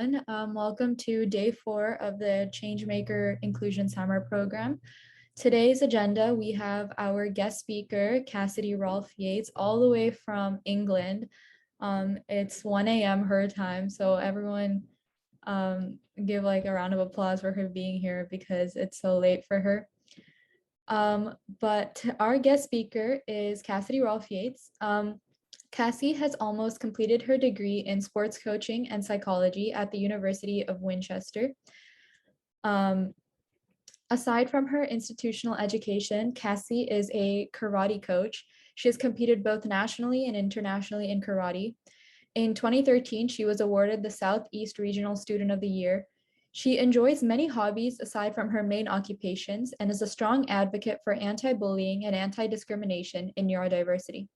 everyone. Welcome to day 4 of the Changemaker Inclusion Summer Program. Today's agenda, we have our guest speaker, Cassidy Rolfe-Yates, all the way from England. It's 1 a.m. her time, so everyone give like a round of applause for her being here because it's so late for her. But our guest speaker is Cassidy Rolfe-Yates. Cassy has almost completed her degree in sports coaching and psychology at the University of Winchester. Aside from her institutional education, Cassy is a karate coach. She has competed both nationally and internationally in karate. In 2013, she was awarded the Southeast Regional Student of the Year. She enjoys many hobbies aside from her main occupations and is a strong advocate for anti-bullying and anti-discrimination in neurodiversity.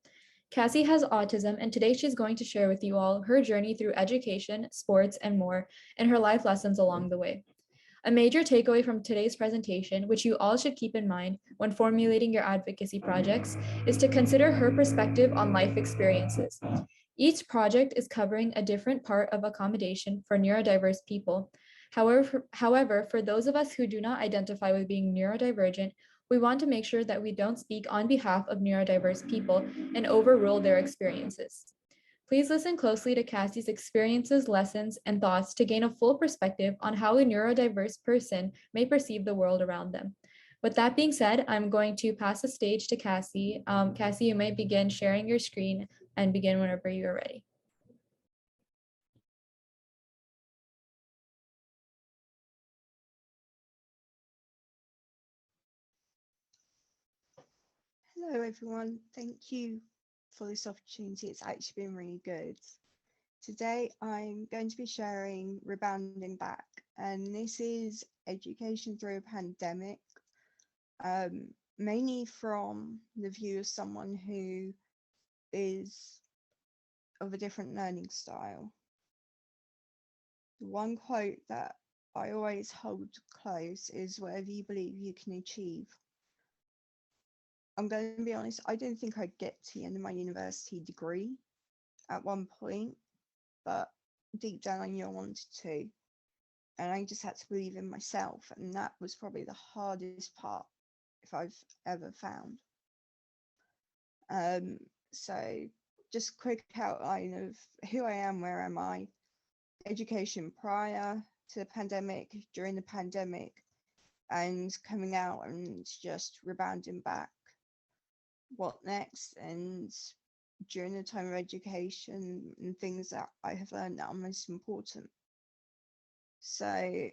Cassy has autism, and today she's going to share with you all her journey through education, sports, and more, and her life lessons along the way. A major takeaway from today's presentation, which you all should keep in mind when formulating your advocacy projects, is to consider her perspective on life experiences. Each project is covering a different part of accommodation for neurodiverse people. However, for those of us who do not identify with being neurodivergent, we want to make sure that we don't speak on behalf of neurodiverse people and overrule their experiences. Please listen closely to Cassie's experiences, lessons, and thoughts to gain a full perspective on how a neurodiverse person may perceive the world around them. With that being said, I'm going to pass the stage to Cassy. Cassy, you may begin sharing your screen and begin whenever you're ready. Hello everyone, thank you for this opportunity. It's actually been really good. Today I'm going to be sharing Rebounding Back, and this is education through a pandemic, mainly from the view of someone who is of a different learning style. The one quote that I always hold close is, whatever you believe you can achieve. I'm going to be honest, I didn't think I'd get to the end of my university degree at one point, but deep down I knew I wanted to. And I just had to believe in myself. And that was probably the hardest part if I've ever found. So just a quick outline of who I am, where am I? Education prior to the pandemic, during the pandemic, and coming out and just rebounding back. What next? And during the time of education and things that I have learned that are most important. So I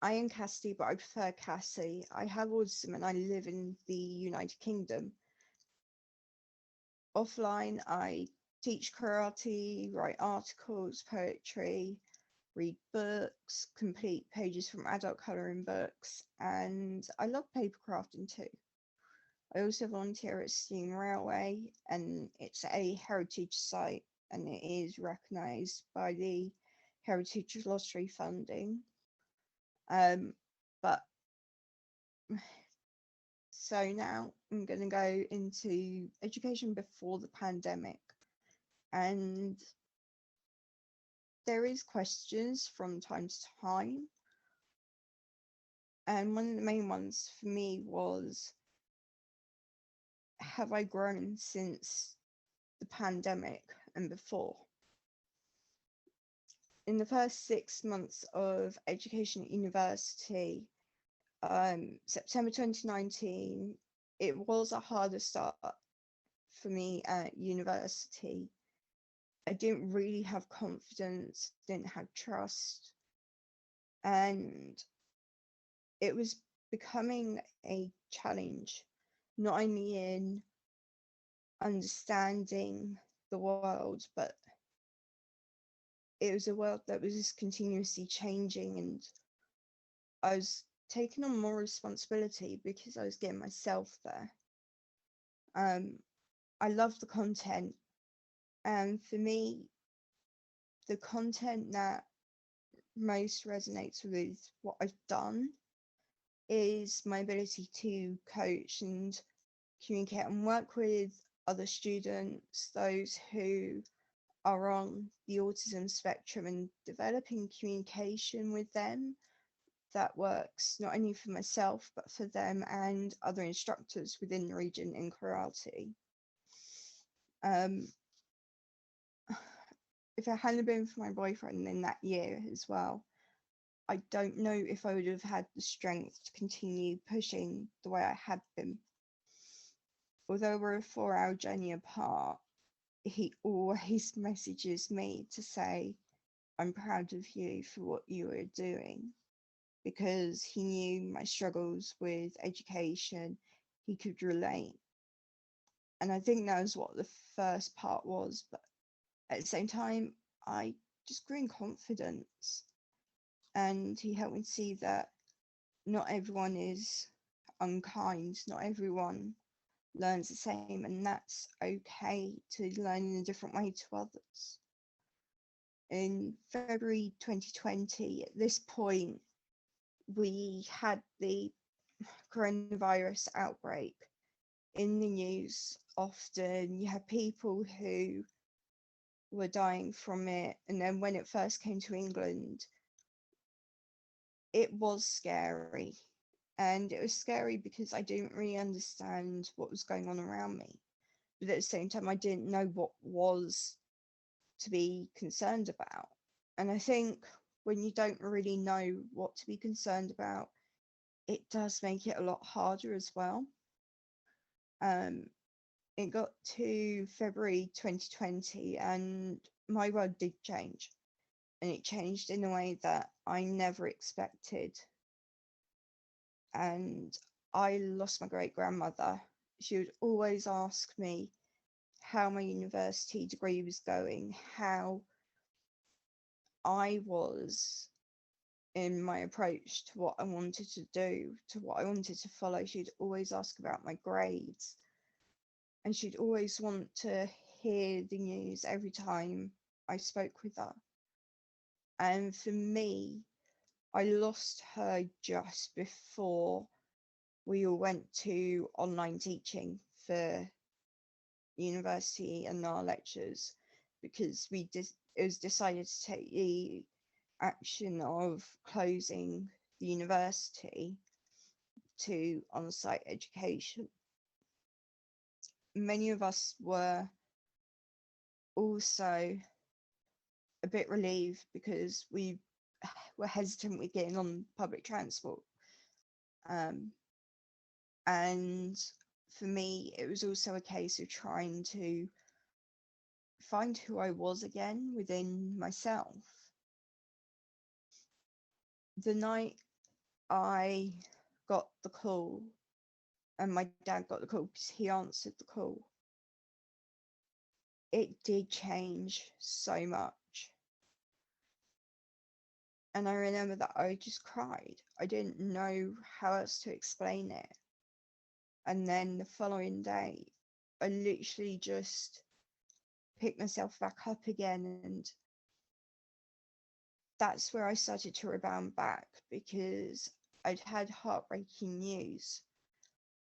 am Cassidy, but I prefer Cassy. I have autism and I live in the United Kingdom. Offline, I teach karate, write articles, poetry, read books, complete pages from adult colouring books, and I love paper crafting too. I also volunteer at Steam Railway, and it's a heritage site, and it is recognised by the Heritage Lottery funding. But so now I'm going to go into education before the pandemic, and there is questions from time to time, and one of the main ones for me was, have I grown since the pandemic and before? In the first 6 months of education at university, September 2019, it was a harder start for me at university. I didn't really have confidence, didn't have trust, and it was becoming a challenge, not only in understanding the world, but it was a world that was just continuously changing, and I was taking on more responsibility because I was getting myself there. I love the content, and for me, the content that most resonates with what I've done is my ability to coach and communicate and work with other students, those who are on the autism spectrum and developing communication with them that works not only for myself but for them and other instructors within the region in karate. Um, if it hadn't been for my boyfriend in that year as well, I don't know if I would have had the strength to continue pushing the way I had been. Although we're a 4-hour journey apart, he always messages me to say, I'm proud of you for what you are doing, because he knew my struggles with education, he could relate. And I think that was what the first part was. But at the same time, I just grew in confidence. And he helped me see that not everyone is unkind, not everyone learns the same, and that's okay to learn in a different way to others. In February 2020, at this point, we had the coronavirus outbreak. In the news, often you have people who were dying from it, and then when it first came to England, it was scary. And it was scary because I didn't really understand what was going on around me. But at the same time, I didn't know what was to be concerned about. And I think when you don't really know what to be concerned about, it does make it a lot harder as well. It got to February 2020 and my world did change. And it changed in a way that I never expected. And I lost my great grandmother. She would always ask me how my university degree was going, how I was in my approach to what I wanted to do, to what I wanted to follow. She'd always ask about my grades, and she'd always want to hear the news every time I spoke with her. And for me, I lost her just before we all went to online teaching for university and our lectures, because it was decided to take the action of closing the university to on-site education. Many of us were also a bit relieved because we were hesitant with getting on public transport. And for me, it was also a case of trying to find who I was again within myself. The night I got the call, and my dad got the call because he answered the call, it did change so much. And I remember that I just cried. I didn't know how else to explain it. And then the following day, I literally just picked myself back up again. And that's where I started to rebound back, because I'd had heartbreaking news.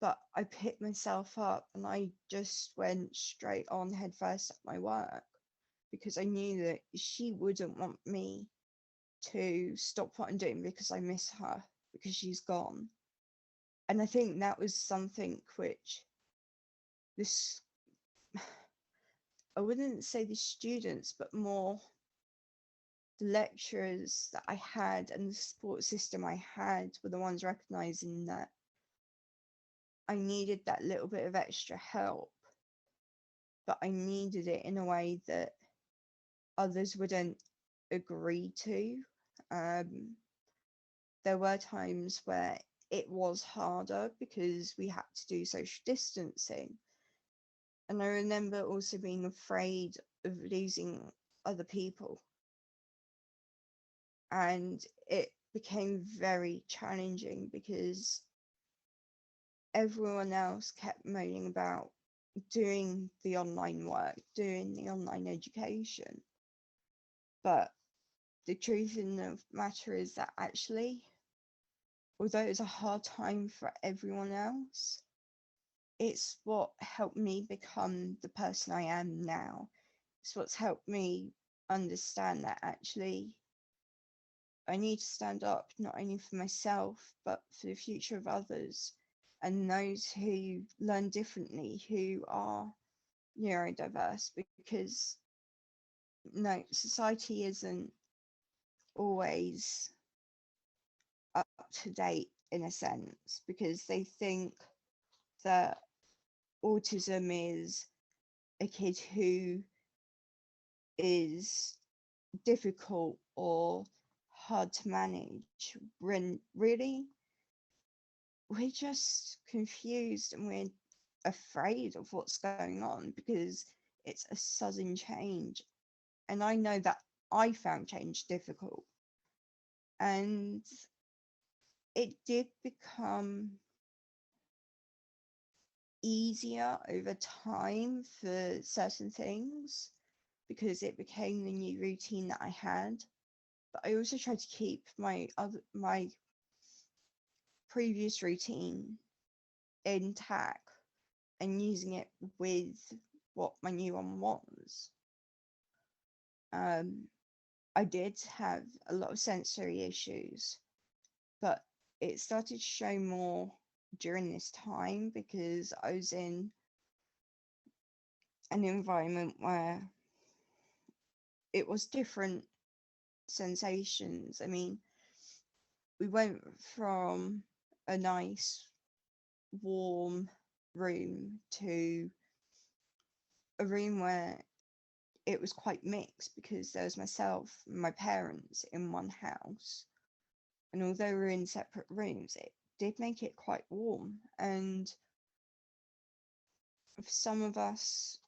But I picked myself up and I just went straight on headfirst at my work, because I knew that she wouldn't want me to stop what I'm doing because I miss her, because she's gone. And I think that was something which this, I wouldn't say the students, but more the lecturers that I had and the support system I had were the ones recognizing that I needed that little bit of extra help, but I needed it in a way that others wouldn't agree to. There were times where it was harder because we had to do social distancing. And I remember also being afraid of losing other people. And it became very challenging because everyone else kept moaning about doing the online work, doing the online education. But the truth in the matter is that actually, although it's a hard time for everyone else, it's what helped me become the person I am now. it's what's helped me understand that actually I need to stand up not only for myself, but for the future of others and those who learn differently, who are neurodiverse, because no, society isn't always up to date in a sense, because they think that autism is a kid who is difficult or hard to manage, when really we're just confused and we're afraid of what's going on because it's a sudden change. And I know that I found change difficult. And it did become easier over time for certain things because it became the new routine that I had. But I also tried to keep my previous routine intact and using it with what my new one was. I did have a lot of sensory issues, but it started to show more during this time because I was in an environment where it was different sensations. I mean, we went from a nice warm room to a room where it was quite mixed because there was myself and my parents in one house. And although we were in separate rooms, it did make it quite warm. And for some of us,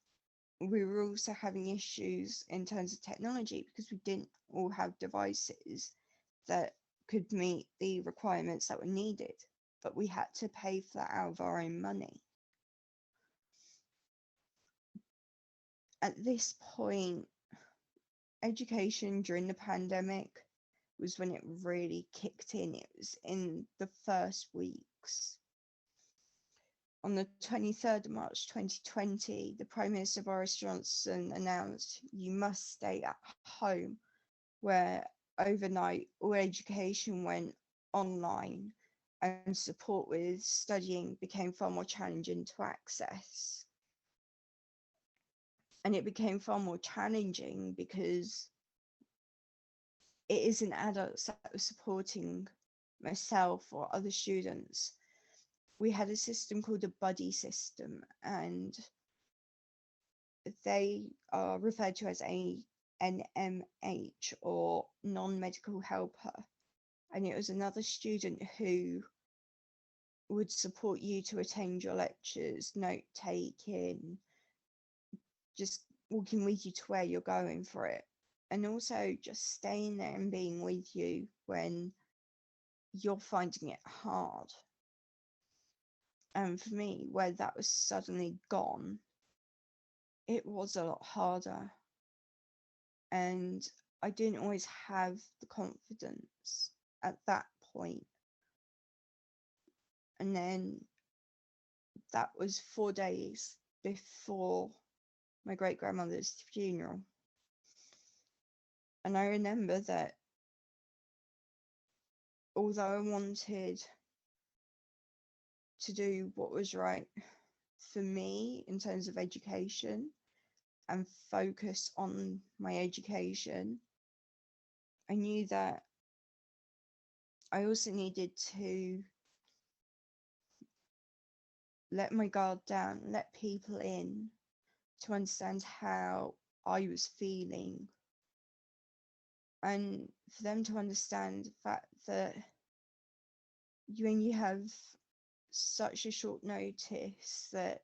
we were also having issues in terms of technology because we didn't all have devices that could meet the requirements that were needed, but we had to pay for that out of our own money. At this point, education during the pandemic was when it really kicked in. It was in the first weeks. On the 23rd of March 2020, the Prime Minister Boris Johnson announced, "You must stay at home," where overnight all education went online and support with studying became far more challenging to access. And it became far more challenging because it isn't adults that were supporting myself or other students. We had a system called a buddy system, and they are referred to as a NMH or non-medical helper. And it was another student who would support you to attend your lectures, note taking, just walking with you to where you're going for it. And also just staying there and being with you when you're finding it hard. And for me, where that was suddenly gone, it was a lot harder. And I didn't always have the confidence at that point. And then that was 4 days before my great grandmother's funeral. And I remember that although I wanted to do what was right for me in terms of education and focus on my education, I knew that I also needed to let my guard down, let people in to understand how I was feeling, and for them to understand the fact that when you have such a short notice that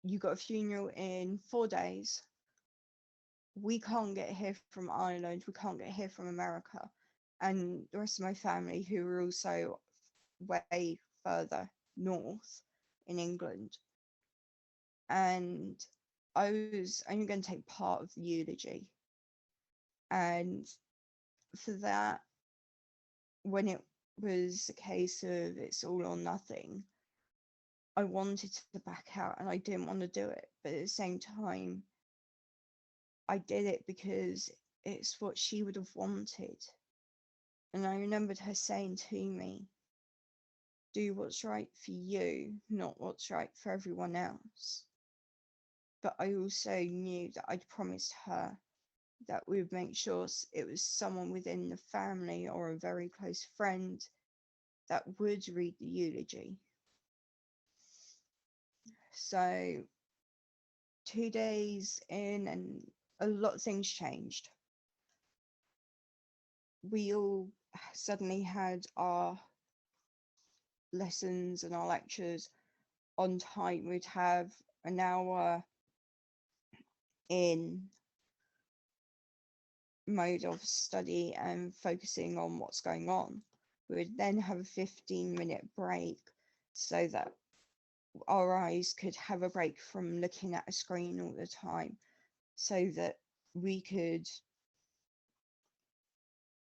you got a funeral in 4 days, we can't get here from Ireland, we can't get here from America, and the rest of my family who are also way further north in England. And I was only going to take part of the eulogy. And for that, when it was a case of it's all or nothing, I wanted to back out and I didn't want to do it. But at the same time, I did it because it's what she would have wanted. And I remembered her saying to me, do what's right for you, not what's right for everyone else. But I also knew that I'd promised her that we would make sure it was someone within the family or a very close friend that would read the eulogy. So 2 days in, and a lot of things changed. We all suddenly had our lessons and our lectures on time. We'd have an hour in mode of study and focusing on what's going on. We would then have a 15-minute break so that our eyes could have a break from looking at a screen all the time, so that we could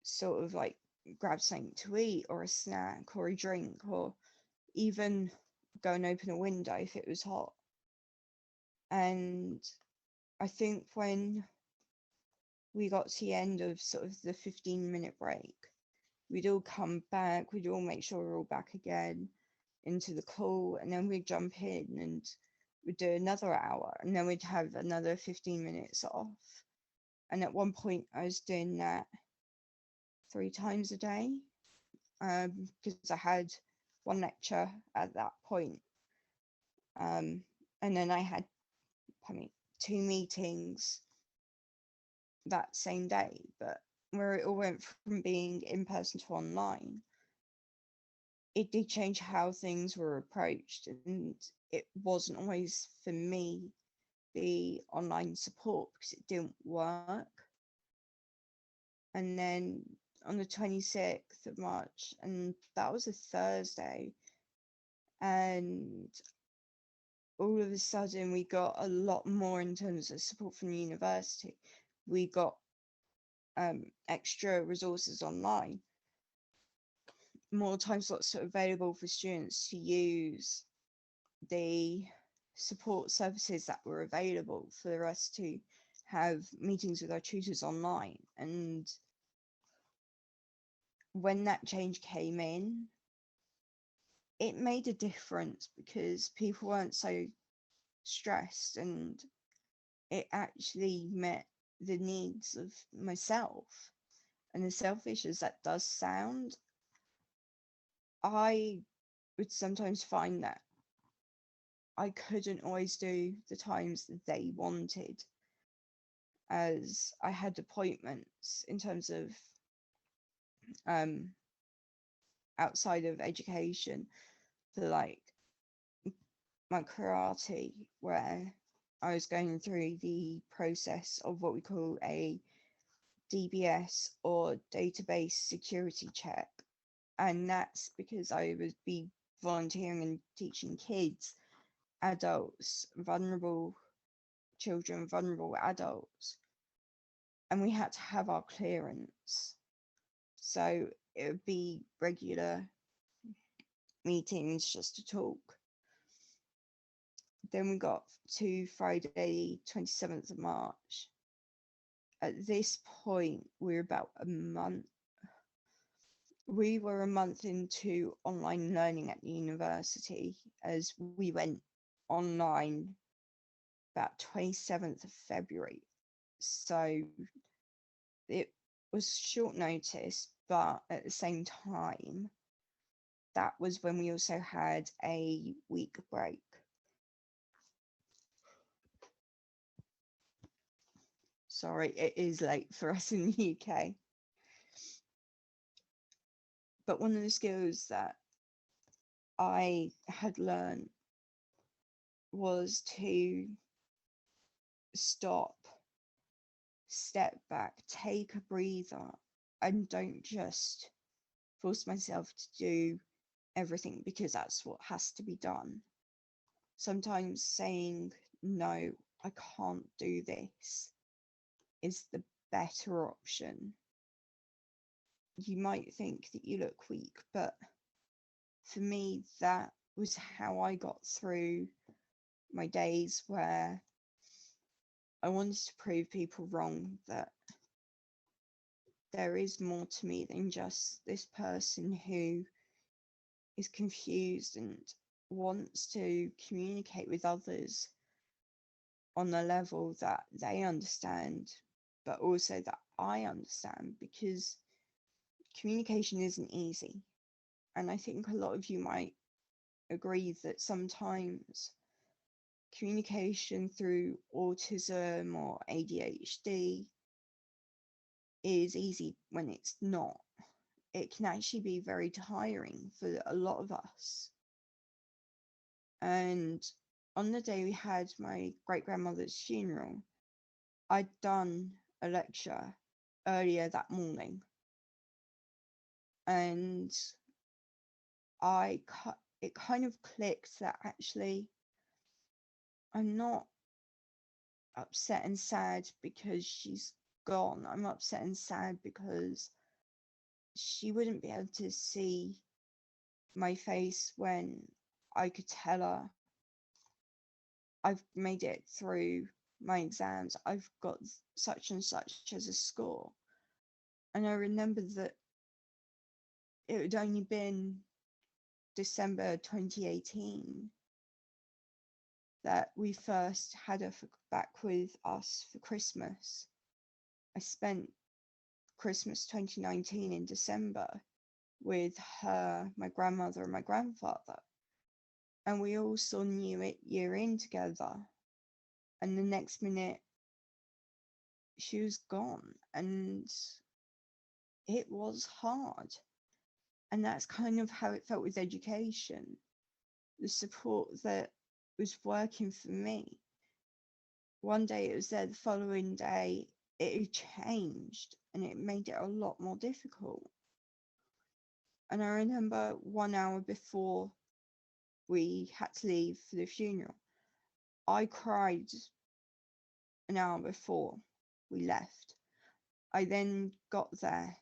sort of like grab something to eat or a snack or a drink, or even go and open a window if it was hot. And I think when we got to the end of sort of the 15-minute break, we'd all come back, we'd all make sure we're all back again into the call, and then we'd jump in and we'd do another hour, and then we'd have another 15 minutes off. And at one point I was doing that 3 times a day, because I had one lecture at that point. And then I had 2 meetings that same day, but where it all went from being in person to online, it did change how things were approached, and it wasn't always for me the online support because it didn't work. And then on the 26th of March, and that was a Thursday, and all of a sudden we got a lot more in terms of support from the university. We got extra resources online, more time slots available for students to use the support services that were available for us to have meetings with our tutors online. And when that change came in, it made a difference because people weren't so stressed, and it actually met the needs of myself. And as selfish as that does sound, I would sometimes find that I couldn't always do the times that they wanted, as I had appointments in terms of outside of education for like my karate, where I was going through the process of what we call a DBS, or database security check. And that's because I would be volunteering and teaching kids, adults, vulnerable children, vulnerable adults, and we had to have our clearance. So it would be regular meetings just to talk. Then we got to Friday, 27th of March. At this point, we were a month into online learning at the university, as we went online about 27th of February. So it was short notice, but at the same time, that was when we also had a week break. Sorry, it is late for us in the UK. But one of the skills that I had learned was to stop, step back, take a breather, and don't just force myself to do everything because that's what has to be done. Sometimes saying, no, I can't do this, is the better option. You might think that you look weak, but for me, that was how I got through my days where I wanted to prove people wrong, that there is more to me than just this person who is confused and wants to communicate with others on a level that they understand, but also that I understand, because communication isn't easy. And I think a lot of you might agree that sometimes communication through autism or ADHD is easy when it's not. It can actually be very tiring for a lot of us. And on the day we had my great grandmother's funeral, I'd done a lecture earlier that morning, and it kind of clicked that actually I'm not upset and sad because she's gone. I'm upset and sad because she wouldn't be able to see my face when I could tell her I've made it through my exams, I've got such and such as a score. And I remember that it had only been December 2018 that we first had her back with us for Christmas. I spent Christmas 2019 in December with her, my grandmother, and my grandfather. And we all saw New Year in together. And the next minute, she was gone. And it was hard. And that's kind of how it felt with education. The support that was working for me. One day it was there, the following day it had changed, and it made it a lot more difficult. And I remember 1 hour before we had to leave for the funeral, I cried an hour before we left. I then got there,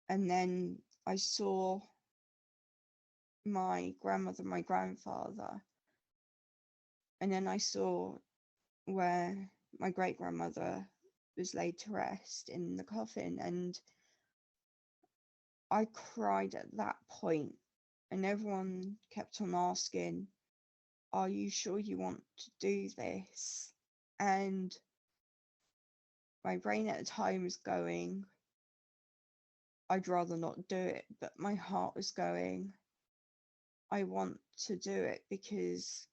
and then I saw my grandmother, my grandfather, and then I saw where my great grandmother was laid to rest in the coffin, and I cried at that point. And everyone kept on asking, are you sure you want to do this? And my brain at the time was going, I'd rather not do it, but my heart was going, I want to do it, because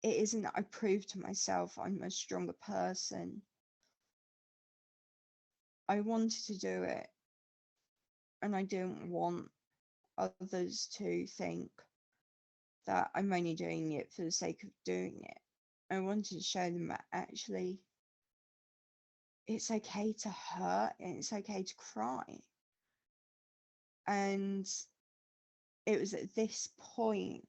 it isn't that I proved to myself I'm a stronger person. I wanted to do it, and I didn't want others to think that I'm only doing it for the sake of doing it. I wanted to show them that actually it's okay to hurt and it's okay to cry. And it was at this point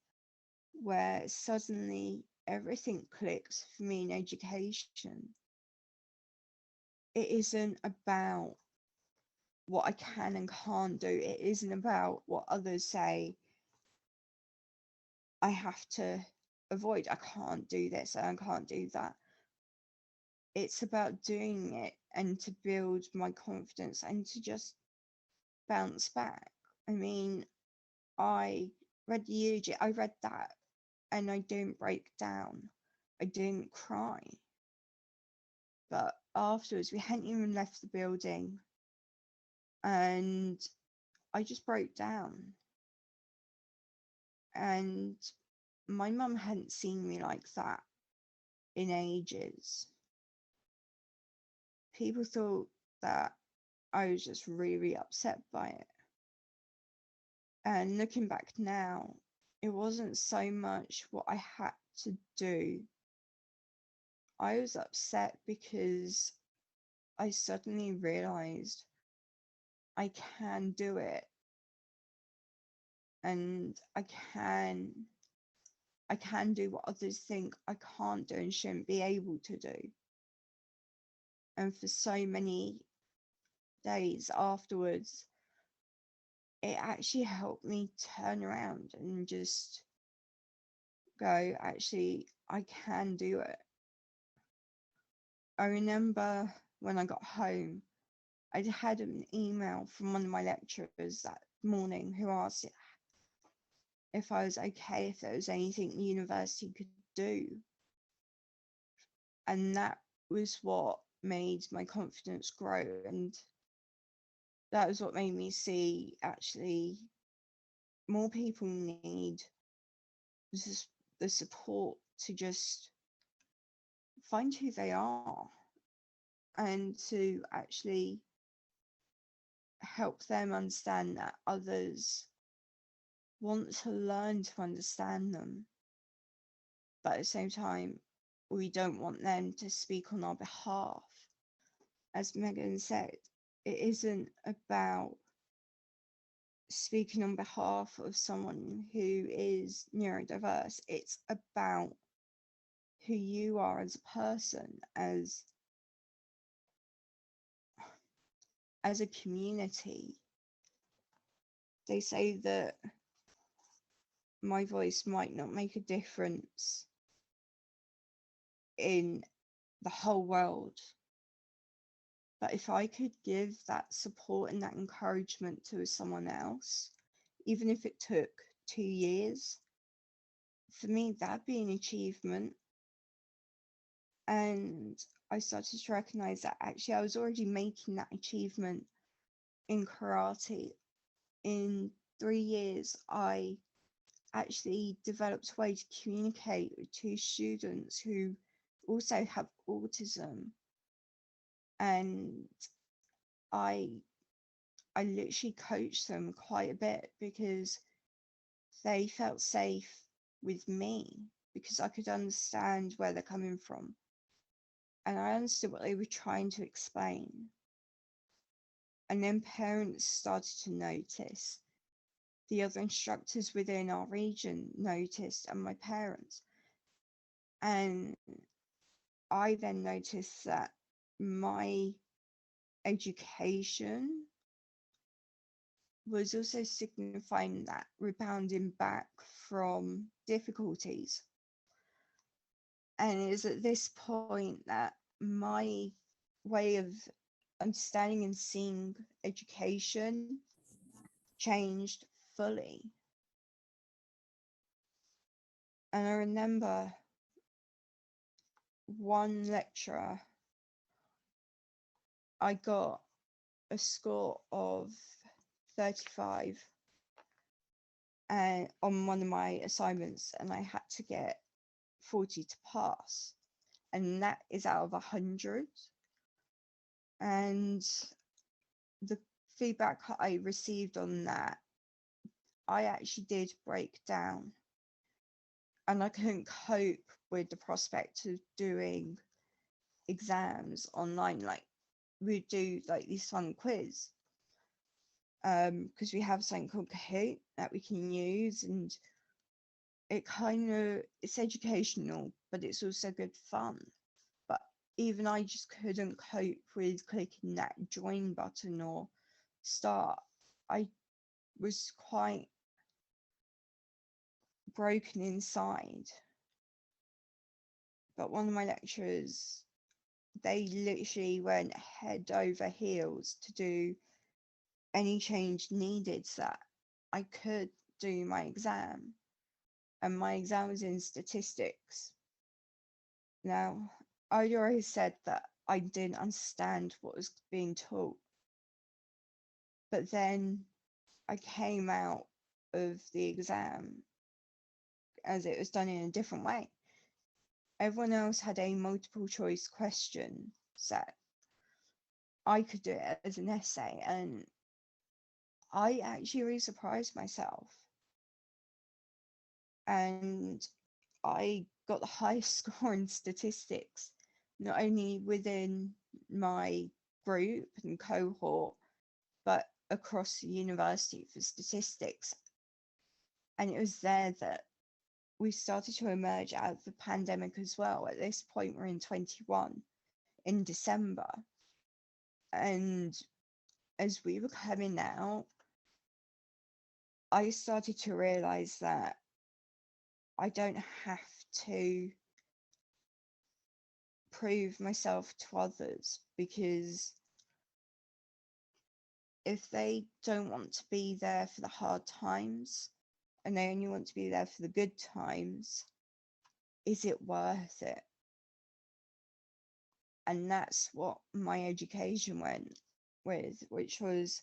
where suddenly everything clicks for me in education. It isn't about what I can and can't do. It isn't about what others say I have to avoid. I can't do this and I can't do that. It's about doing it and to build my confidence and to just bounce back. I mean, I read the eulogy, I read that, and I didn't break down. I didn't cry. But afterwards, we hadn't even left the building, and I just broke down. And my mum hadn't seen me like that in ages. People thought that I was just really upset by it. And looking back now, it wasn't so much what I had to do. I was upset because I suddenly realized I can do it, and I can do what others think I can't do and shouldn't be able to do. And for so many days afterwards, it actually helped me turn around and just go, actually, I can do it. I remember when I got home, I'd had an email from one of my lecturers that morning who asked if I was okay, if there was anything the university could do. And that was what made my confidence grow. And that was what made me see actually more people need the support to just find who they are and to actually help them understand that others want to learn to understand them. But at the same time, we don't want them to speak on our behalf. As Megan said, it isn't about speaking on behalf of someone who is neurodiverse. It's about who you are as a person, as a community. They say that my voice might not make a difference in the whole world, but if I could give that support and that encouragement to someone else, even if it took 2 years, for me, that'd be an achievement. And I started to recognize that actually I was already making that achievement in karate. In 3 years, I actually developed a way to communicate with 2 students who also have autism. And I literally coached them quite a bit because they felt safe with me because I could understand where they're coming from. And I understood what they were trying to explain. And then parents started to notice. The other instructors within our region noticed, and my parents. And I then noticed that my education was also signifying that rebounding back from difficulties. And it is at this point that my way of understanding and seeing education changed fully. And I remember one lecturer, I got a score of 35 and on one of my assignments, and I had to get 40 to pass, and that is out of 100. And the feedback I received on that, I actually did break down, and I couldn't cope with the prospect of doing exams online. Like, we'd do like this fun quiz because we have something called Kahoot that we can use, and it's educational, but it's also good fun. But even I just couldn't cope with clicking that join button or start. I was quite broken inside. But one of my lecturers, they literally went head over heels to do any change needed so that I could do my exam. And my exam was in statistics. Now, I'd already said that I didn't understand what was being taught. But then I came out of the exam as it was done in a different way. Everyone else had a multiple choice question set. I could do it as an essay, and I actually really surprised myself. And I got the highest score in statistics, not only within my group and cohort, but across the university for statistics. And it was there that we started to emerge out of the pandemic as well. At this point, we're in 21 in December. And as we were coming out, I started to realize that I don't have to prove myself to others, because if they don't want to be there for the hard times and they only want to be there for the good times, is it worth it? And that's what my education went with, which was,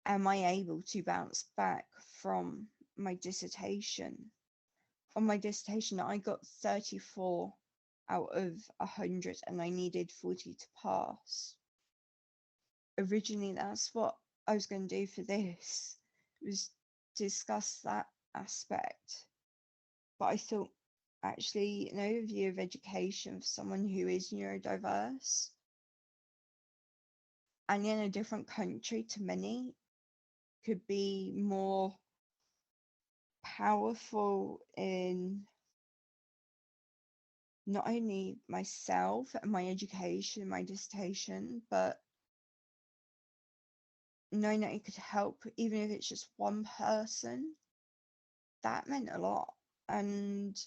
am I able to bounce back from my dissertation? On my dissertation, I got 34 out of 100 and I needed 40 to pass. Originally, that's what I was going to do for this, was discuss that aspect. But I thought, actually, an overview of education for someone who is neurodiverse and in a different country to many could be more powerful in not only myself and my education, my dissertation, but knowing that it could help, even if it's just one person. That meant a lot. And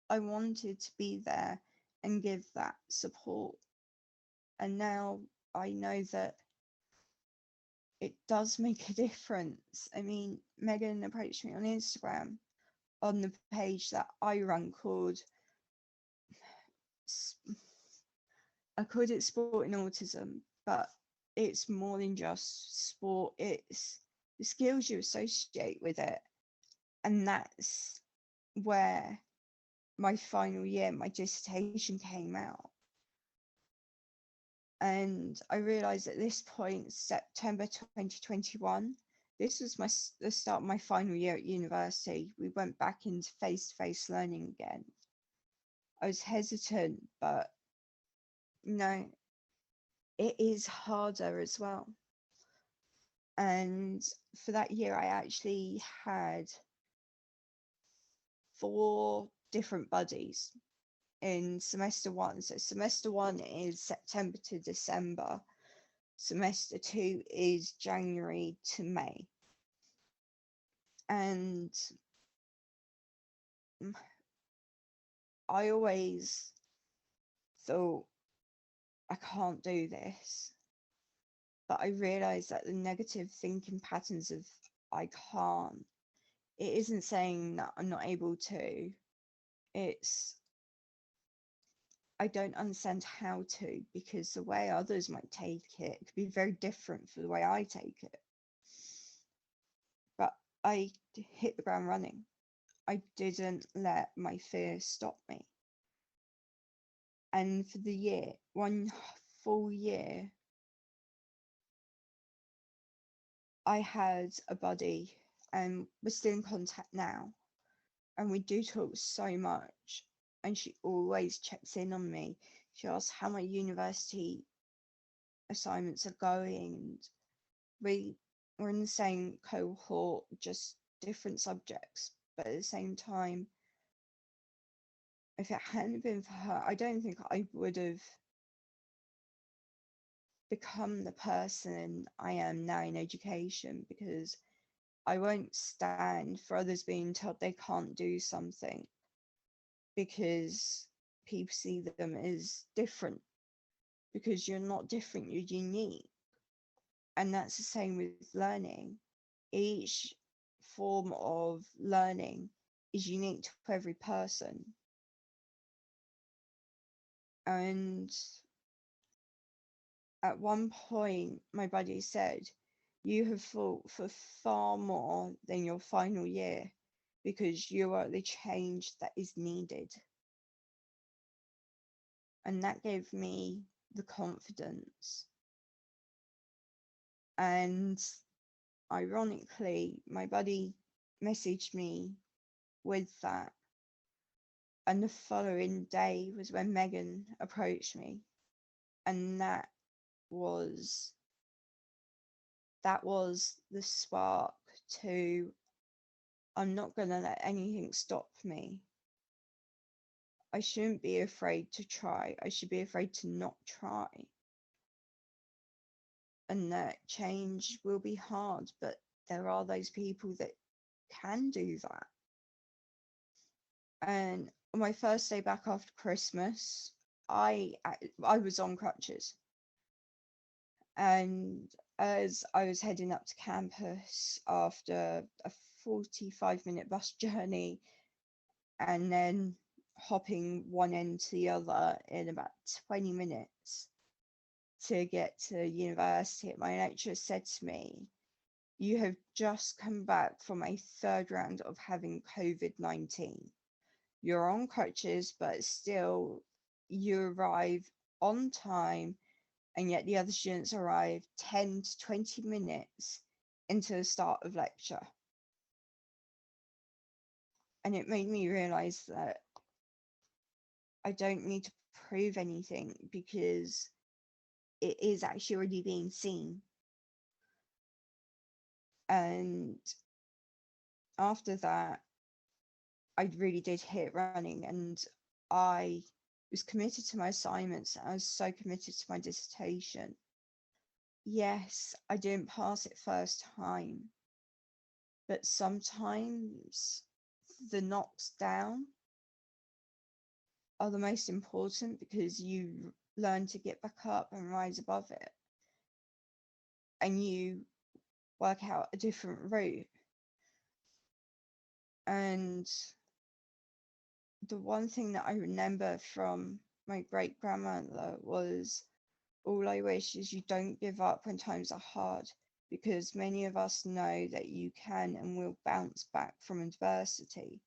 I wanted to be there and give that support. And now I know that it does make a difference. I mean, Megan approached me on Instagram on the page that I run called, I called it Sport in Autism, but it's more than just sport. It's the skills you associate with it. And that's where my final year, my dissertation came out. And I realized at this point, September 2021, this was the start of my final year at university. We went back into face-to-face learning again. I was hesitant, but no, it is harder as well. And for that year, I actually had 4 different buddies in semester 1. So semester 1 is September to December. Semester 2 is January to May. And I always thought, I can't do this. But I realized that the negative thinking patterns of I can't, it isn't saying that I'm not able to. It's I don't understand how to, because the way others might take it could be very different for the way I take it. But I hit the ground running. I didn't let my fear stop me. And for the year, 1 full year, I had a buddy, and we're still in contact now. And we do talk so much. And she always checks in on me. She asks how my university assignments are going. We're in the same cohort, just different subjects. But at the same time, if it hadn't been for her, I don't think I would have become the person I am now in education, because I won't stand for others being told they can't do something because people see them as different. Because you're not different, you're unique. And that's the same with learning. Each form of learning is unique to every person. And at one point, my buddy said, you have fought for far more than your final year, because you are the change that is needed. And that gave me the confidence. And ironically, my buddy messaged me with that. And the following day was when Megan approached me. And that was the spark to, I'm not going to let anything stop me. I shouldn't be afraid to try. I should be afraid to not try. And that change will be hard, but there are those people that can do that. And on my first day back after Christmas, I was on crutches, and as I was heading up to campus after a 45-minute bus journey and then hopping one end to the other in about 20 minutes to get to university, my lecturer said to me, "You have just come back from a third round of having COVID-19. You're on crutches, but still you arrive on time, and yet the other students arrive 10 to 20 minutes into the start of lecture." And it made me realize that I don't need to prove anything because it is actually already being seen. And after that, I really did hit running, and I was committed to my assignments. I was so committed to my dissertation. Yes, I didn't pass it first time, but sometimes the knocks down are the most important because you learn to get back up and rise above it, and you work out a different route. And the one thing that I remember from my great grandmother was, "All I wish is you don't give up when times are hard, because many of us know that you can and will bounce back from adversity."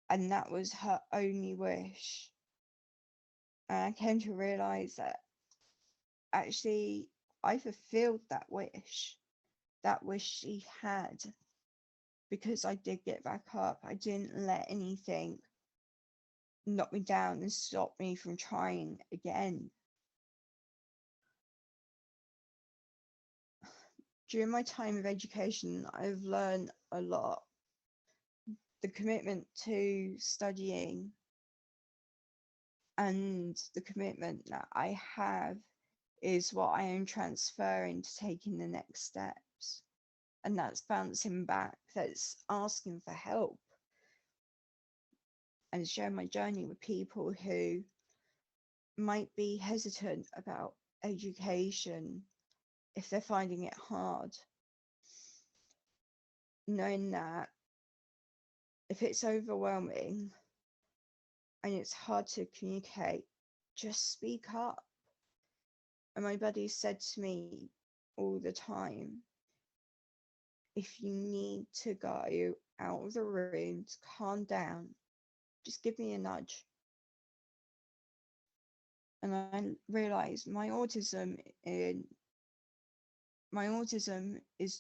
And that was her only wish. And I came to realize that actually I fulfilled that wish she had, because I did get back up. I didn't let anything knock me down and stop me from trying again. During my time of education, I've learned a lot. The commitment to studying and the commitment that I have is what I am transferring to taking the next steps. And that's bouncing back, that's asking for help, and sharing my journey with people who might be hesitant about education if they're finding it hard. Knowing that if it's overwhelming and it's hard to communicate, just speak up. And my buddy said to me all the time, "If you need to go out of the room to calm down, just give me a nudge." And I realized my autism is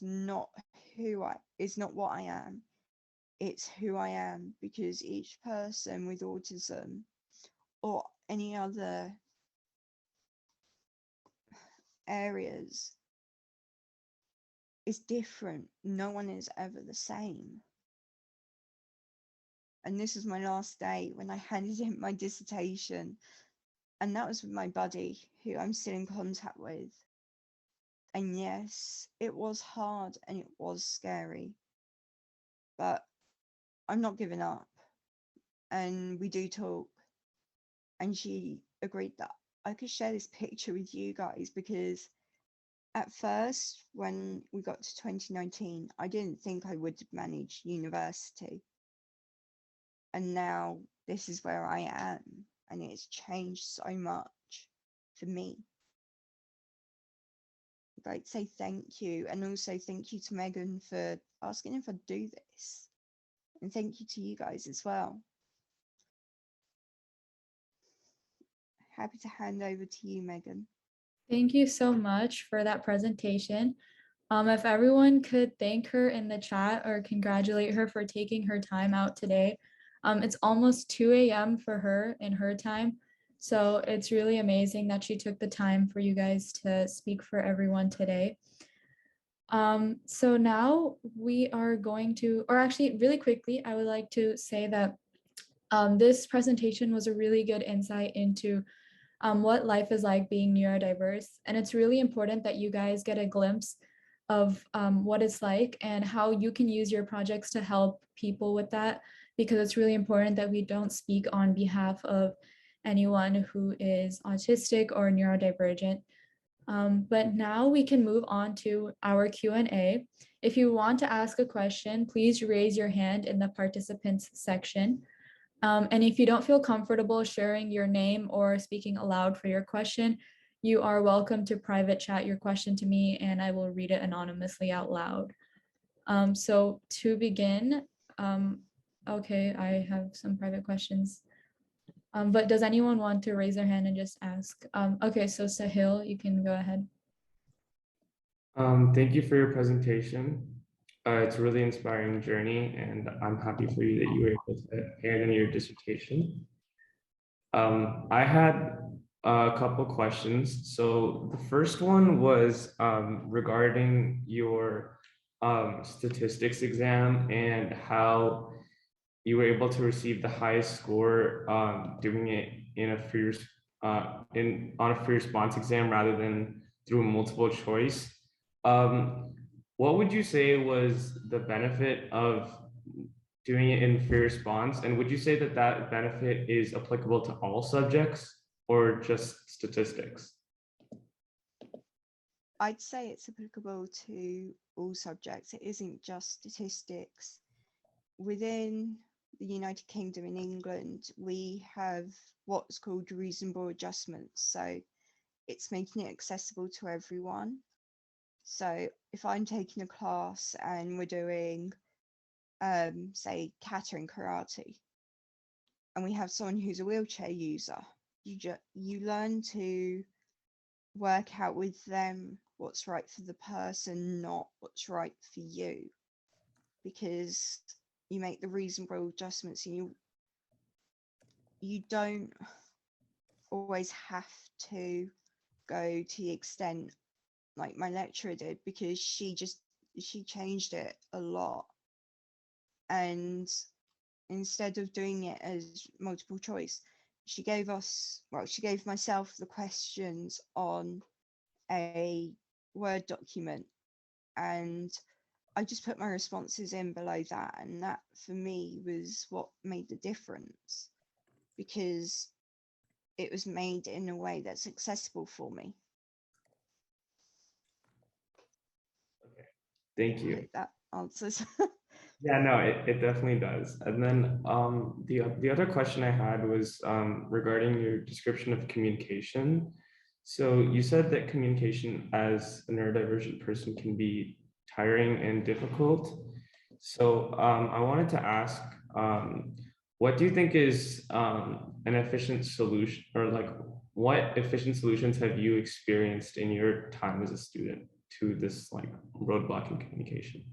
not what I am. It's who I am, because each person with autism or any other areas is different. No one is ever the same. And this was my last day when I handed in my dissertation, and that was with my buddy, who I'm still in contact with. And yes, it was hard and it was scary, but I'm not giving up. And we do talk, and she agreed that I could share this picture with you guys, because at first, when we got to 2019, I didn't think I would manage university. And now this is where I am, and it's changed so much for me. I'd like to say thank you, and also thank you to Megan for asking if I'd do this. And thank you to you guys as well. Happy to hand over to you, Megan. Thank you so much for that presentation. If everyone could thank her in the chat or congratulate her for taking her time out today. It's almost 2 a.m. for her in her time. So it's really amazing that she took the time for you guys to speak for everyone today. So now we are going to, or actually really quickly, I would like to say that this presentation was a really good insight into what life is like being neurodiverse. And it's really important that you guys get a glimpse of what it's like and how you can use your projects to help people with that, because it's really important that we don't speak on behalf of anyone who is autistic or neurodivergent. But now we can move on to our Q&A. If you want to ask a question, please raise your hand in the participants section. And if you don't feel comfortable sharing your name or speaking aloud for your question, you are welcome to private chat your question to me and I will read it anonymously out loud. So to begin, okay, I have some private questions. But does anyone want to raise their hand and just ask? Okay, so Sahil, you can go ahead. Thank you for your presentation. It's a really inspiring journey, and I'm happy for you that you were able to hand in your dissertation. I had a couple questions. So the first one was regarding your statistics exam and how you were able to receive the highest score doing it in a free on a free response exam rather than through a multiple choice. What would you say was the benefit of doing it in free response? And would you say that that benefit is applicable to all subjects or just statistics? I'd say it's applicable to all subjects. It isn't just statistics. Within the United Kingdom and England, we have what's called reasonable adjustments. So it's making it accessible to everyone. So if I'm taking a class and we're doing, say, kata and karate, and we have someone who's a wheelchair user, you learn to work out with them what's right for the person, not what's right for you, because you make the reasonable adjustments and you don't always have to go to the extent like my lecturer did, because she changed it a lot. And instead of doing it as multiple choice, she gave myself the questions on a Word document, and I just put my responses in below that, and that for me was what made the difference, because it was made in a way that's accessible for me. Okay, thank I you. hope that answers. Yeah, no, it definitely does. And then the other question I had was regarding your description of communication. So you said that communication as a neurodivergent person can be tiring and difficult. So I wanted to ask, what do you think is an efficient solution, or like what efficient solutions have you experienced in your time as a student to this like roadblock in communication?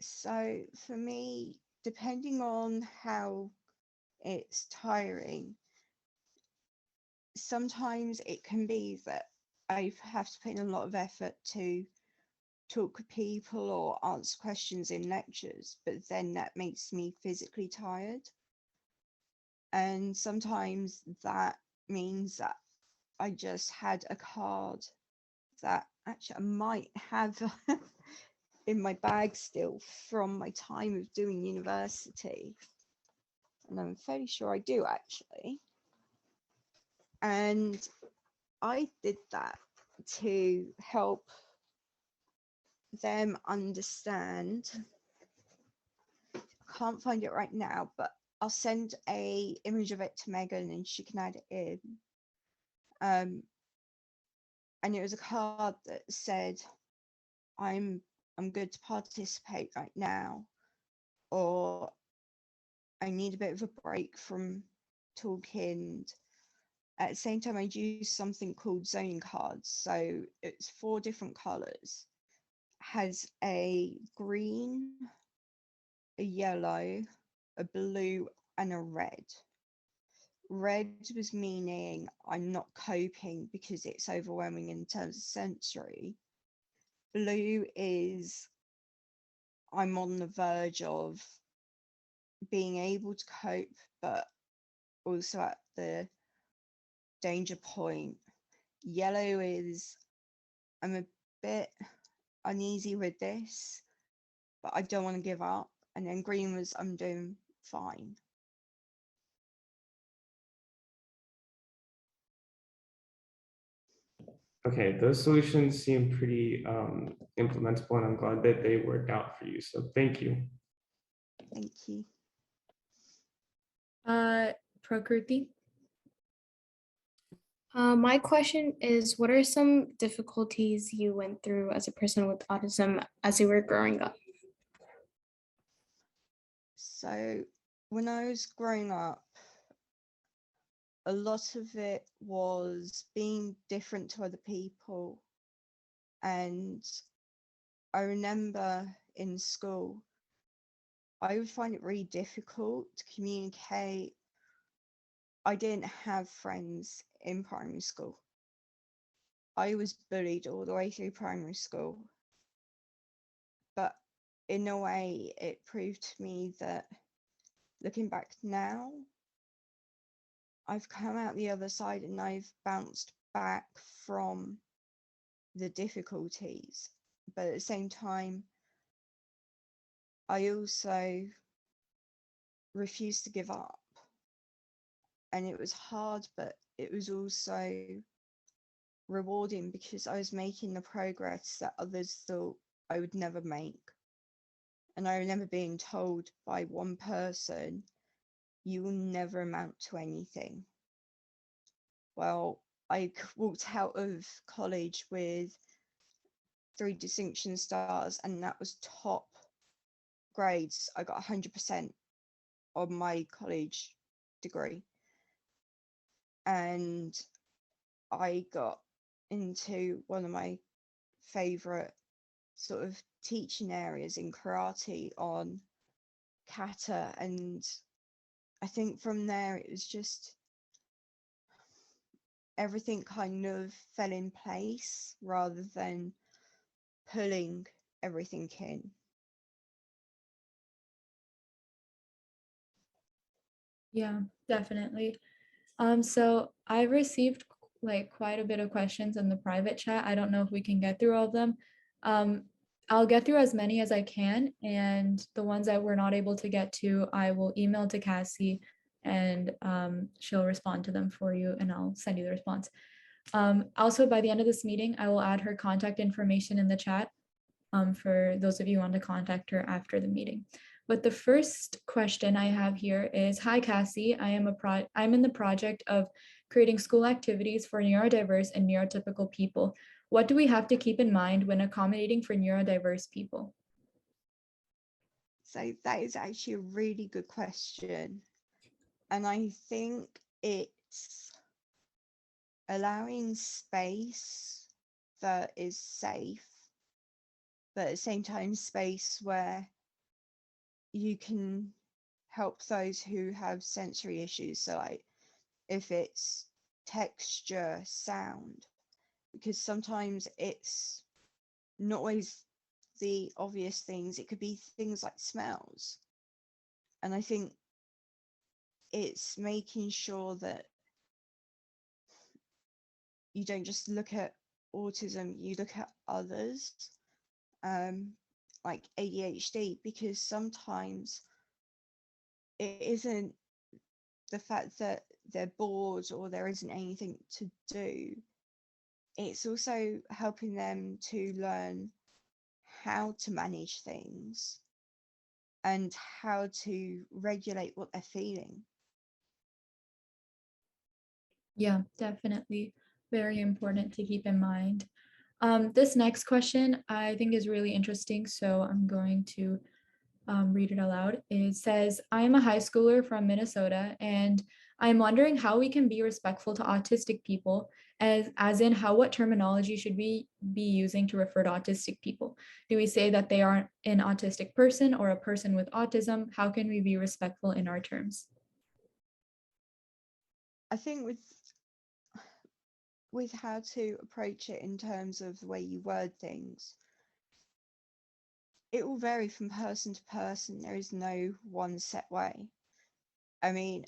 So for me, depending on how it's tiring, sometimes it can be that I have to put in a lot of effort to talk with people or answer questions in lectures, but then that makes me physically tired. And sometimes that means that I just had a card that actually I might have in my bag still from my time of doing university. And I'm fairly sure I do actually. And I did that to help them understand. I can't find it right now, but I'll send a image of it to Megan and she can add it in. And it was a card that said, I'm good to participate right now, or I need a bit of a break from talking. At the same time, I'd use something called zoning cards. So it's 4 different colors, has a green, a yellow, a blue, and a red. Red was meaning I'm not coping because it's overwhelming in terms of sensory. Blue is I'm on the verge of being able to cope, but also at the danger point. Yellow is I'm bit uneasy with this, but I don't want to give up. And then green was, I'm doing fine. Okay, those solutions seem pretty implementable, and I'm glad that they worked out for you. So thank you. Thank you. Prakruti. My question is, what are some difficulties you went through as a person with autism as you were growing up? So when I was growing up, a lot of it was being different to other people. And I remember in school, I would find it really difficult to communicate. I didn't have friends in primary school. I was bullied all the way through primary school. But in a way, it proved to me that looking back now, I've come out the other side and I've bounced back from the difficulties. But at the same time, I also refused to give up. And it was hard, but it was also rewarding because I was making the progress that others thought I would never make. And I remember being told by one person, you will never amount to anything. Well, I walked out of college with 3 distinction stars, and that was top grades. I got 100% on my college degree. And I got into one of my favorite sort of teaching areas in karate on kata, and I think from there it was just everything kind of fell in place rather than pulling everything in. Yeah, definitely. So I've received like quite a bit of questions in the private chat. I don't know if we can get through all of them. I'll get through as many as I can, and the ones that we're not able to get to, I will email to Cassy, and she'll respond to them for you, and I'll send you the response. Also, by the end of this meeting, I will add her contact information in the chat for those of you who want to contact her after the meeting. But the first question I have here is, hi Cassy, I'm in the project of creating school activities for neurodiverse and neurotypical people. What do we have to keep in mind when accommodating for neurodiverse people? So that is actually a really good question. And I think it's allowing space that is safe, but at the same time, space where you can help those who have sensory issues. So like if it's texture, sound, because sometimes it's not always the obvious things. It could be things like smells. And I think it's making sure that you don't just look at autism, you look at others, like ADHD, because sometimes it isn't the fact that they're bored or there isn't anything to do. It's also helping them to learn how to manage things and how to regulate what they're feeling. Yeah, definitely. Very important to keep in mind. This next question I think is really interesting, so I'm going to read it aloud. It says, I am a high schooler from Minnesota, and I'm wondering how we can be respectful to autistic people, as in what terminology should we be using to refer to autistic people? Do we say that they are an autistic person or a person with autism? How can we be respectful in our terms? I think with how to approach it in terms of the way you word things, it will vary from person to person. There is no one set way. I mean,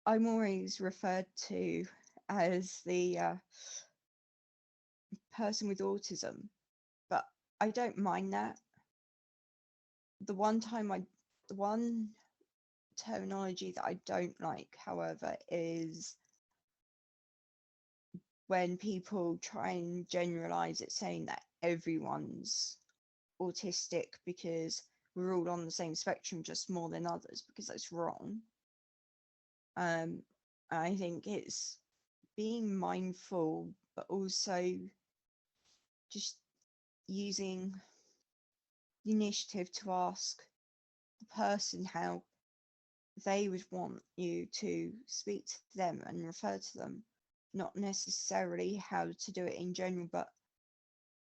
I'm always referred to as the person with autism, but I don't mind that. The one terminology that I don't like, however, is when people try and generalize it, saying that everyone's autistic because we're all on the same spectrum, just more than others, because that's wrong. I think it's being mindful, but also just using the initiative to ask the person how they would want you to speak to them and refer to them, not necessarily how to do it in general, but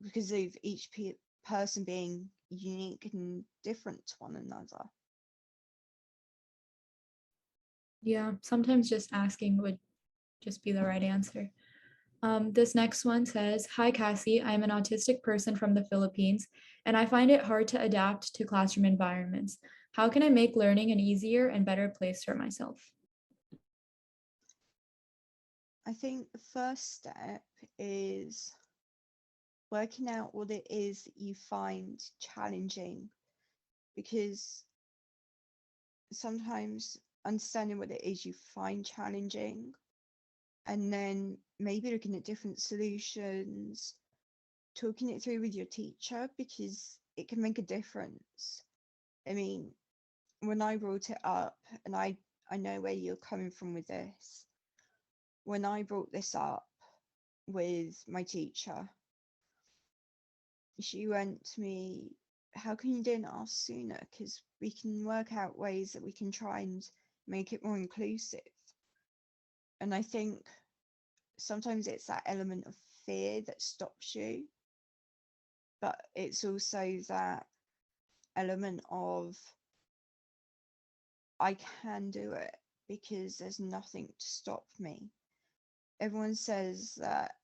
because of each person being unique and different to one another. Yeah, sometimes just asking would just be the right answer. This next one says, "Hi, Cassy. I am an autistic person from the Philippines, and I find it hard to adapt to classroom environments. How can I make learning an easier and better place for myself?" I think the first step is working out what it is that you find challenging, because sometimes understanding what it is you find challenging and then maybe looking at different solutions, talking it through with your teacher, because it can make a difference. I mean, when I brought it up, and I know where you're coming from with this, when I brought this up with my teacher, she went to me, "How come you didn't ask sooner? Because we can work out ways that we can try and make it more inclusive." And I think sometimes it's that element of fear that stops you, but it's also that element of, I can do it because there's nothing to stop me. Everyone says that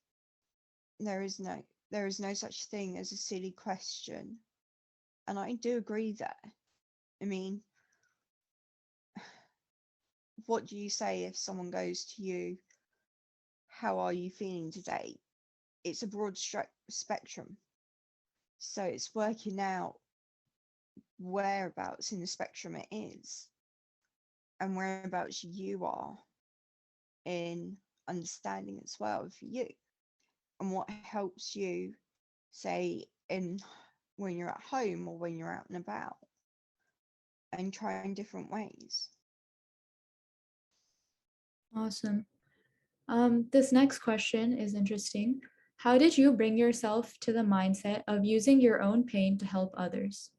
there is no such thing as a silly question, and I do agree that. I mean, what do you say if someone goes to you, "How are you feeling today?" It's a broad spectrum, so it's working out whereabouts in the spectrum it is and whereabouts you are in understanding as well for you, and what helps you, say, in when you're at home or when you're out and about, and trying different ways. Awesome. This next question is interesting. How did you bring yourself to the mindset of using your own pain to help others?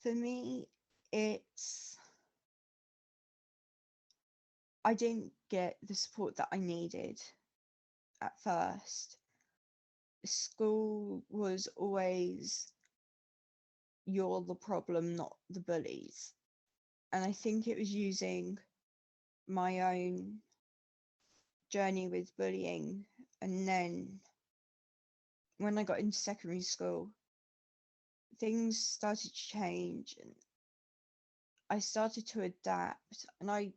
For me, I didn't get the support that I needed at first. School was always, "You're the problem, not the bullies." And I think it was using my own journey with bullying, and then when I got into secondary school, things started to change and I started to adapt, and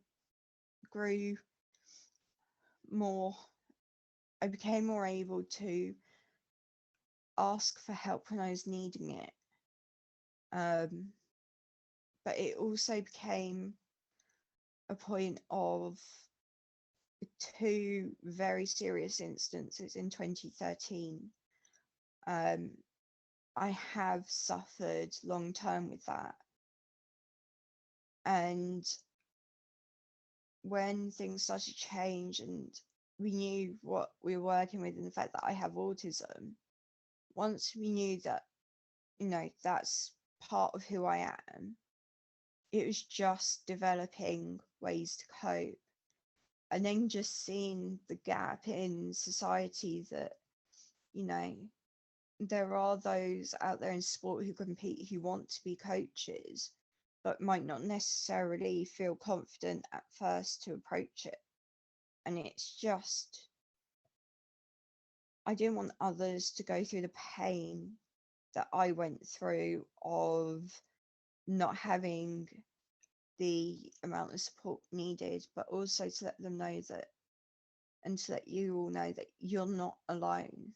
grew more I became more able to ask for help when I was needing it. But it also became a point of two very serious instances in 2013. I have suffered long term with that. And when things started to change and we knew what we were working with and the fact that I have autism, once we knew that, that's part of who I am, it was just developing ways to cope. And then just seeing the gap in society that, there are those out there in sport who compete, who want to be coaches, but might not necessarily feel confident at first to approach it. And it's just, I didn't want others to go through the pain that I went through of not having the amount of support needed, but also to let them know that and to let you all know that you're not alone.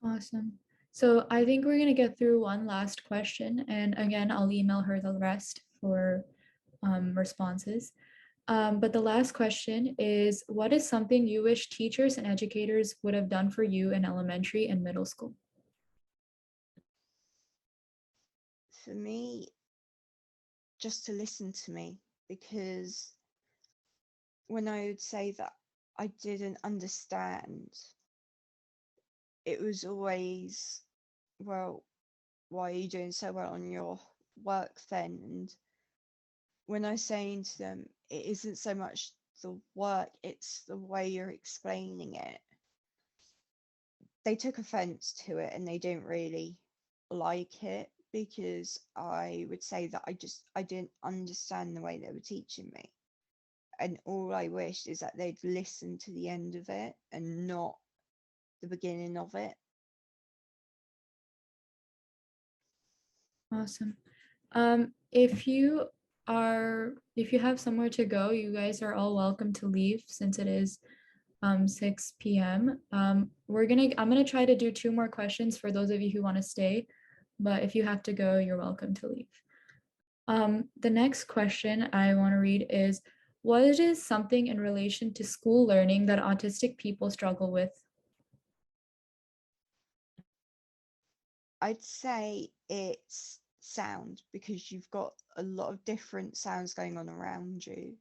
Awesome. So I think we're going to get through one last question. And again, I'll email her the rest for responses. But the last question is, what is something you wish teachers and educators would have done for you in elementary and middle school? For me, just to listen to me, because when I would say that I didn't understand, it was always, well, why are you doing so well on your work then? And when I was saying to them, it isn't so much the work, it's the way you're explaining it. They took offense to it and they didn't really like it, because I would say that I didn't understand the way they were teaching me. And all I wished is that they'd listen to the end of it and not the beginning of it. Awesome. If you have somewhere to go, you guys are all welcome to leave since it is 6 p.m. I'm gonna try to do 2 more questions for those of you who want to stay, but if you have to go, you're welcome to leave. The next question I want to read is, what is something in relation to school learning that autistic people struggle with? I'd say it's sound, because you've got a lot of different sounds going on around you.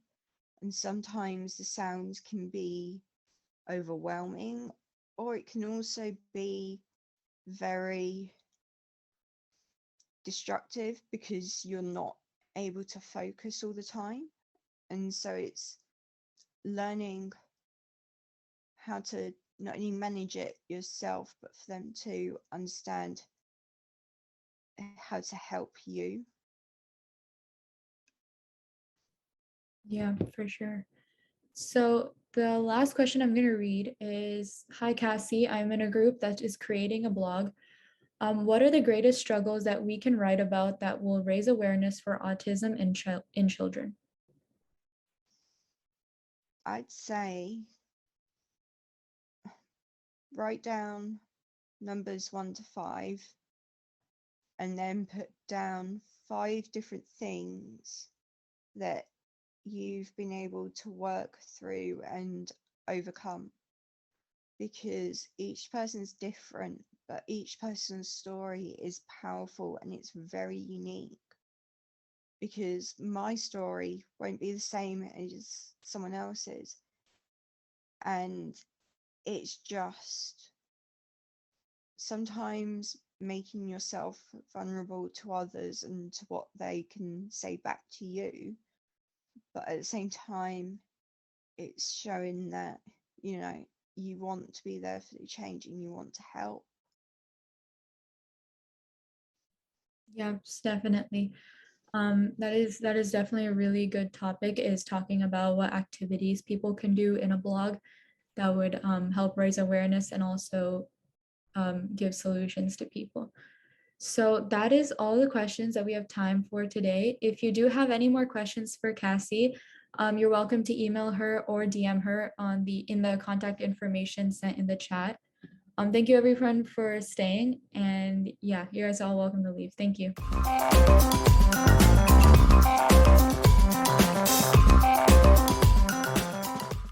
And sometimes the sounds can be overwhelming, or it can also be very destructive because you're not able to focus all the time. And so it's learning how to not only manage it yourself, but for them to understand how to help you. Yeah, for sure. So the last question I'm going to read is, hi, Cassy, I'm in a group that is creating a blog. What are the greatest struggles that we can write about that will raise awareness for autism in children? I'd say write down numbers 1 to 5 and then put down 5 different things that you've been able to work through and overcome, because each person's different, but each person's story is powerful and it's very unique, because my story won't be the same as someone else's. And it's just sometimes making yourself vulnerable to others and to what they can say back to you, but at the same time it's showing that, you know, you want to be there for the change and you want to help. Yes, definitely. That is definitely a really good topic, is talking about what activities people can do in a blog that would help raise awareness and also give solutions to people. So that is all the questions that we have time for today. If you do have any more questions for Cassy, you're welcome to email her or DM her in the contact information sent in the chat. Thank you everyone for staying, and yeah, you guys are all welcome to leave. Thank you.